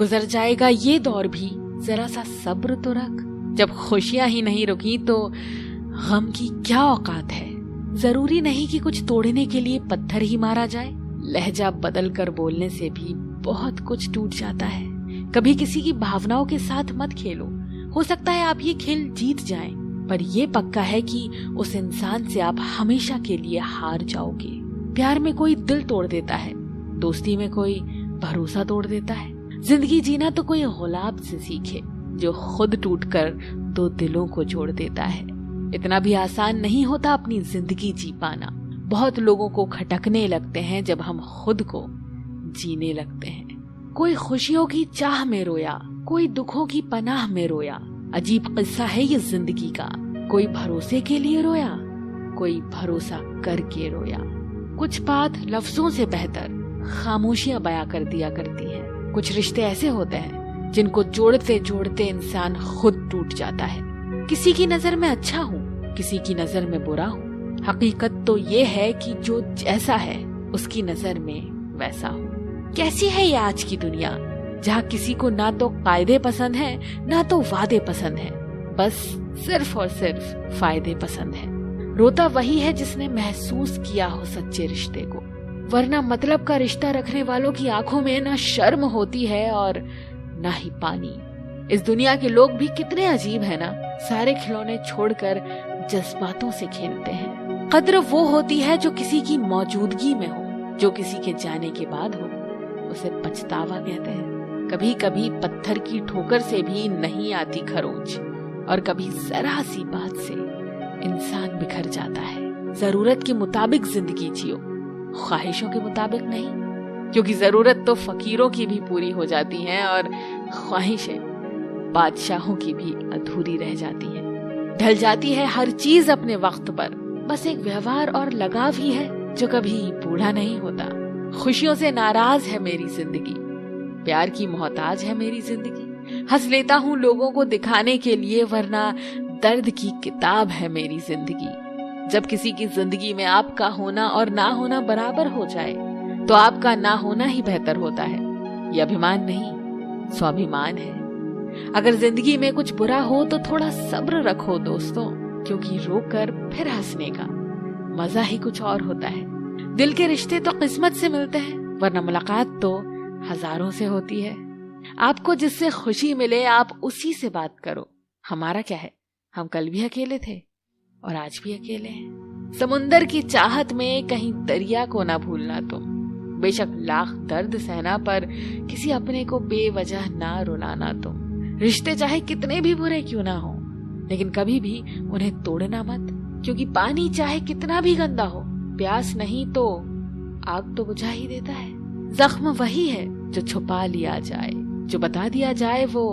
गुजर जाएगा ये दौर भी, जरा सा सब्र तो रख। जब खुशियां ही नहीं रुकी तो गम की क्या औकात है। जरूरी नहीं कि कुछ तोड़ने के लिए पत्थर ही मारा जाए। लहजा बदल कर बोलने से भी बहुत कुछ टूट जाता है। कभी किसी की भावनाओं के साथ मत खेलो। हो सकता है आप ये खेल जीत जाएं, पर ये पक्का है कि उस इंसान से आप हमेशा के लिए हार जाओगे। प्यार में कोई दिल तोड़ देता है, दोस्ती में कोई भरोसा तोड़ देता है। जिंदगी जीना तो कोई गुलाब से सीखे जो खुद टूटकर दो दिलों को जोड़ देता है। इतना भी आसान नहीं होता अपनी जिंदगी जी पाना। बहुत लोगों को खटकने लगते हैं जब हम खुद को जीने लगते हैं। कोई खुशियों की चाह में रोया, कोई दुखों की पनाह में रोया। अजीब किस्सा है ये जिंदगी का। कोई भरोसे के लिए रोया, कोई भरोसा करके रोया। कुछ बात लफ्जों से बेहतर खामोशियां बयां कर दिया करती हैं। कुछ रिश्ते ऐसे होते हैं जिनको जोड़ते जोड़ते इंसान खुद टूट जाता है। किसी की नजर में अच्छा हूँ, किसी की नजर में बुरा हूँ। हकीकत तो ये है कि जो जैसा है उसकी नजर में वैसा हूँ। कैसी है ये आज की दुनिया, जहाँ किसी को ना तो कायदे पसंद है ना तो वादे पसंद है, बस सिर्फ और सिर्फ फायदे पसंद है। रोता वही है जिसने महसूस किया हो सच्चे रिश्ते को, वरना मतलब का रिश्ता रखने वालों की आंखों में ना शर्म होती है और ना ही पानी। इस दुनिया के लोग भी कितने अजीब है ना, सारे खिलौने छोड़कर जज्बातों से खेलते हैं। कद्र वो होती है जो किसी की मौजूदगी में हो, जो किसी के जाने के बाद हो, उसे पछतावा कहते हैं। कभी कभी पत्थर की ठोकर से भी नहीं आती खरोंच, और कभी जरा सी बात से इंसान बिखर जाता है। जरूरत के मुताबिक जिंदगी जियो, ख्वाहिशों के मुताबिक नहीं, क्योंकि जरूरत तो फकीरों की भी पूरी हो जाती है और ख्वाहिशें बादशाहों की भी अधूरी रह जाती है। ढल जाती है हर चीज अपने वक्त पर, बस एक व्यवहार और लगाव ही है जो कभी बूढ़ा नहीं होता। खुशियों से नाराज है मेरी जिंदगी, प्यार की मोहताज है मेरी जिंदगी। हंस लेता हूँ लोगों को दिखाने के लिए, वरना दर्द की किताब है मेरी जिंदगी। जब किसी की जिंदगी में आपका होना और ना होना बराबर हो जाए, तो आपका ना होना ही बेहतर होता है। ये अभिमान नहीं, स्वाभिमान है। अगर जिंदगी में कुछ बुरा हो तो थोड़ा सब्र रखो दोस्तों, क्योंकि रोकर फिर हंसने का मजा ही कुछ और होता है। दिल के रिश्ते तो किस्मत से मिलते हैं, वरना मुलाकात तो हजारों से होती है। आपको जिससे खुशी मिले आप उसी से बात करो। हमारा क्या है, हम कल भी अकेले थे और आज भी अकेले हैं। समुंदर की चाहत में कहीं दरिया को ना भूलना तुम। बेशक लाख दर्द सहना, पर किसी अपने को बेवजह ना रुलाना तुम। रिश्ते चाहे कितने भी बुरे क्यों ना हो, लेकिन कभी भी उन्हें तोड़ना मत, क्योंकि पानी चाहे कितना भी गंदा हो, प्यास नहीं तो आग तो बुझा ही देता है। जख्म वही है जो छुपा लिया जाए, जो बता दिया जाए वो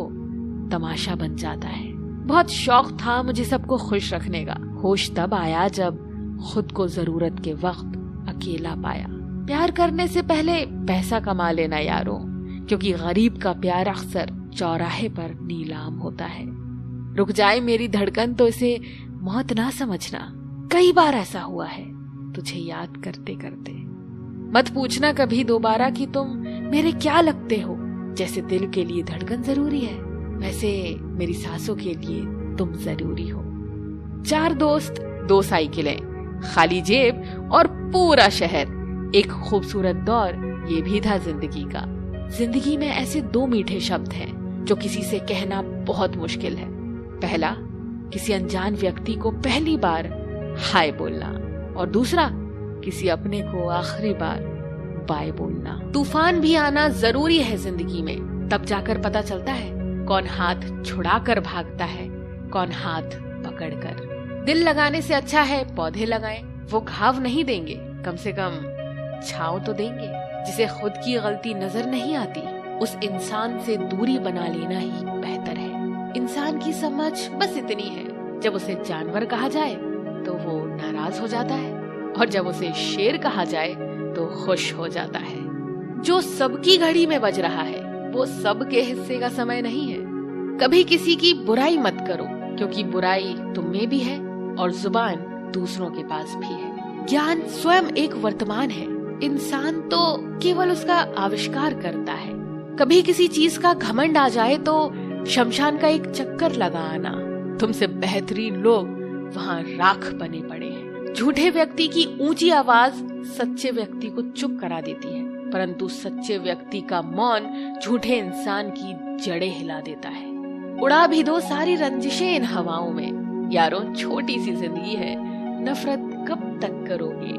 तमाशा बन जाता है। बहुत शौक था मुझे सबको खुश रखने का, होश तब आया जब खुद को जरूरत के वक्त अकेला पाया। प्यार करने से पहले पैसा कमा लेना यारों, क्योंकि गरीब का प्यार अक्सर चौराहे पर नीलाम होता है। रुक जाए मेरी धड़कन तो इसे मौत ना समझना, कई बार ऐसा हुआ है तुझे याद करते करते। मत पूछना कभी दोबारा कि तुम मेरे क्या लगते हो। जैसे दिल के लिए धड़कन जरूरी है, वैसे मेरी सांसों के लिए तुम जरूरी हो। 4 दोस्त, 2 साइकिलें, खाली जेब और पूरा शहर, एक खूबसूरत दौर, ये भी था जिंदगी का। जिंदगी में ऐसे 2 मीठे शब्द हैं जो किसी से कहना बहुत मुश्किल है। पहला, किसी अनजान व्यक्ति को पहली बार हाय बोलना, और दूसरा, किसी अपने को आखिरी बार बाय बोलना। तूफान भी आना जरूरी है जिंदगी में, तब जाकर पता चलता है कौन हाथ छुड़ा कर भागता है, कौन हाथ पकड़कर। दिल लगाने से अच्छा है पौधे लगाएं, वो घाव नहीं देंगे, कम से कम छांव तो देंगे। जिसे खुद की गलती नजर नहीं आती, उस इंसान से दूरी बना लेना ही बेहतर है। इंसान की समझ बस इतनी है, जब उसे जानवर कहा जाए तो वो नाराज हो जाता है, और जब उसे शेर कहा जाए तो खुश हो जाता है। जो सबकी घड़ी में बज रहा है वो सबके हिस्से का समय नहीं है। कभी किसी की बुराई मत करो, क्योंकि बुराई तुम में भी है और जुबान दूसरों के पास भी है। ज्ञान स्वयं एक वर्तमान है, इंसान तो केवल उसका आविष्कार करता है। कभी किसी चीज का घमंड आ जाए तो शमशान का एक चक्कर लगा आना। तुमसे बेहतरीन लोग वहाँ राख बने पड़े हैं। झूठे व्यक्ति की ऊंची आवाज सच्चे व्यक्ति को चुप करा देती है, परंतु सच्चे व्यक्ति का मौन झूठे इंसान की जड़ें हिला देता है। उड़ा भी दो सारी रंजिशें इन हवाओं में। यारों, छोटी सी जिंदगी है, नफरत कब तक करोगे?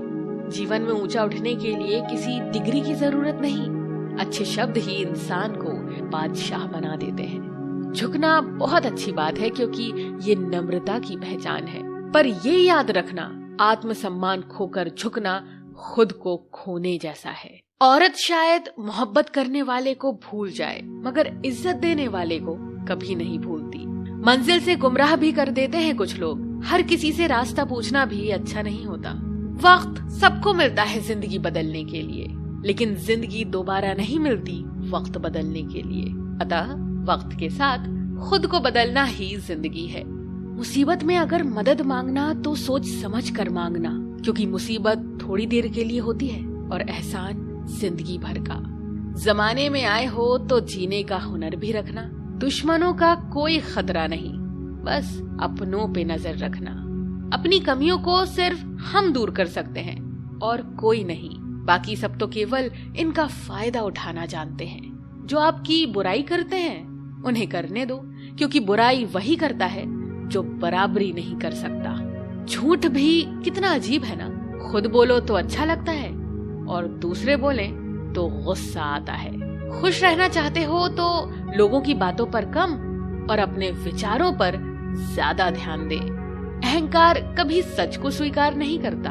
जीवन में ऊंचा उठने के लिए किसी डिग्री की जरूरत नहीं, अच्छे शब्द ही इंसान को बादशाह बना देते हैं। झुकना बहुत अच्छी बात है, क्योंकि ये नम्रता की पहचान है, पर ये याद रखना, आत्मसम्मान खोकर झुकना खुद को खोने जैसा है। औरत शायद मोहब्बत करने वाले को भूल जाए, मगर इज्जत देने वाले को कभी नहीं भूलती। मंजिल से गुमराह भी कर देते हैं कुछ लोग। हर किसी से रास्ता पूछना भी अच्छा नहीं होता। वक्त सबको मिलता है जिंदगी बदलने के लिए, लेकिन जिंदगी दोबारा नहीं मिलती वक्त बदलने के लिए। अतः वक्त के साथ खुद को बदलना ही जिंदगी है। मुसीबत में अगर मदद मांगना तो सोच समझ कर मांगना, क्योंकि मुसीबत थोड़ी देर के लिए होती है और एहसान जिंदगी भर का। जमाने में आए हो तो जीने का हुनर भी रखना। दुश्मनों का कोई खतरा नहीं, बस अपनों पे नजर रखना। अपनी कमियों को सिर्फ हम दूर कर सकते हैं और कोई नहीं। बाकी सब तो केवल इनका फायदा उठाना जानते हैं। जो आपकी बुराई करते हैं उन्हें करने दो, क्योंकि बुराई वही करता है जो बराबरी नहीं कर सकता। झूठ भी कितना अजीब है ना। खुद बोलो तो अच्छा लगता है और दूसरे बोले तो गुस्सा आता है। खुश रहना चाहते हो तो लोगों की बातों पर कम और अपने विचारों पर ज्यादा ध्यान दे। अहंकार कभी सच को स्वीकार नहीं करता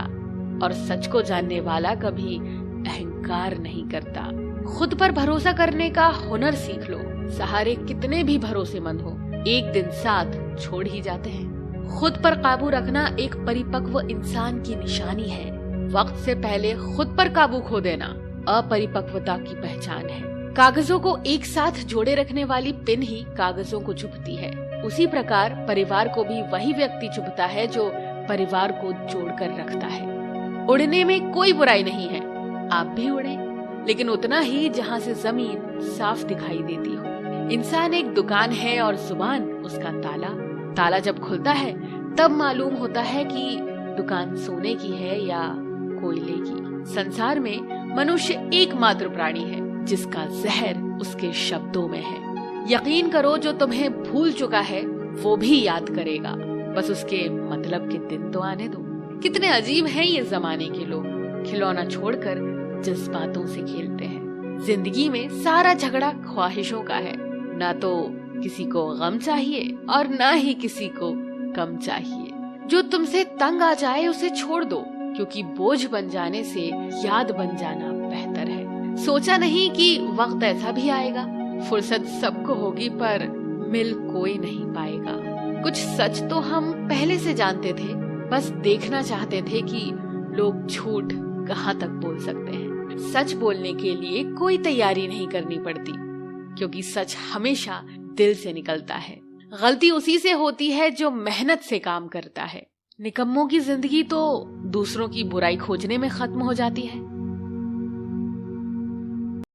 और सच को जानने वाला कभी अहंकार नहीं करता। खुद पर भरोसा करने का हुनर सीख लो। सहारे कितने भी भरोसेमंद हो, एक दिन साथ छोड़ ही जाते हैं। खुद पर काबू रखना एक परिपक्व इंसान की निशानी है। वक्त से पहले खुद पर काबू खो देना अपरिपक्वता की पहचान है। कागजों को एक साथ जोड़े रखने वाली पिन ही कागजों को चुभती है। उसी प्रकार परिवार को भी वही व्यक्ति चुभता है जो परिवार को जोड़कर रखता है। उड़ने में कोई बुराई नहीं है, आप भी उड़े, लेकिन उतना ही जहाँ से जमीन साफ दिखाई देती हो। इंसान एक दुकान है और जुबान उसका ताला। ताला जब खुलता है तब मालूम होता है कि दुकान सोने की है या कोयले की। संसार में मनुष्य एकमात्र प्राणी है जिसका जहर उसके शब्दों में है। यकीन करो, जो तुम्हें भूल चुका है वो भी याद करेगा, बस उसके मतलब के दिन तो आने दो। कितने अजीब हैं ये जमाने के लोग, खिलौना छोड़कर जज्बातों से खेलते हैं। जिंदगी में सारा झगड़ा ख्वाहिशों का है। ना तो किसी को गम चाहिए और ना ही किसी को कम चाहिए। जो तुमसे तंग आ जाए उसे छोड़ दो, क्योंकि बोझ बन जाने से याद बन जाना बेहतर है। सोचा नहीं कि वक्त ऐसा भी आएगा। फुर्सत सबको होगी पर मिल कोई नहीं पाएगा। कुछ सच तो हम पहले से जानते थे, बस देखना चाहते थे कि लोग झूठ कहाँ तक बोल सकते हैं। सच बोलने के लिए कोई तैयारी नहीं करनी पड़ती, क्योंकि सच हमेशा दिल से निकलता है। गलती उसी से होती है जो मेहनत से काम करता है। निकम्मों की जिंदगी तो दूसरों की बुराई खोजने में खत्म हो जाती है।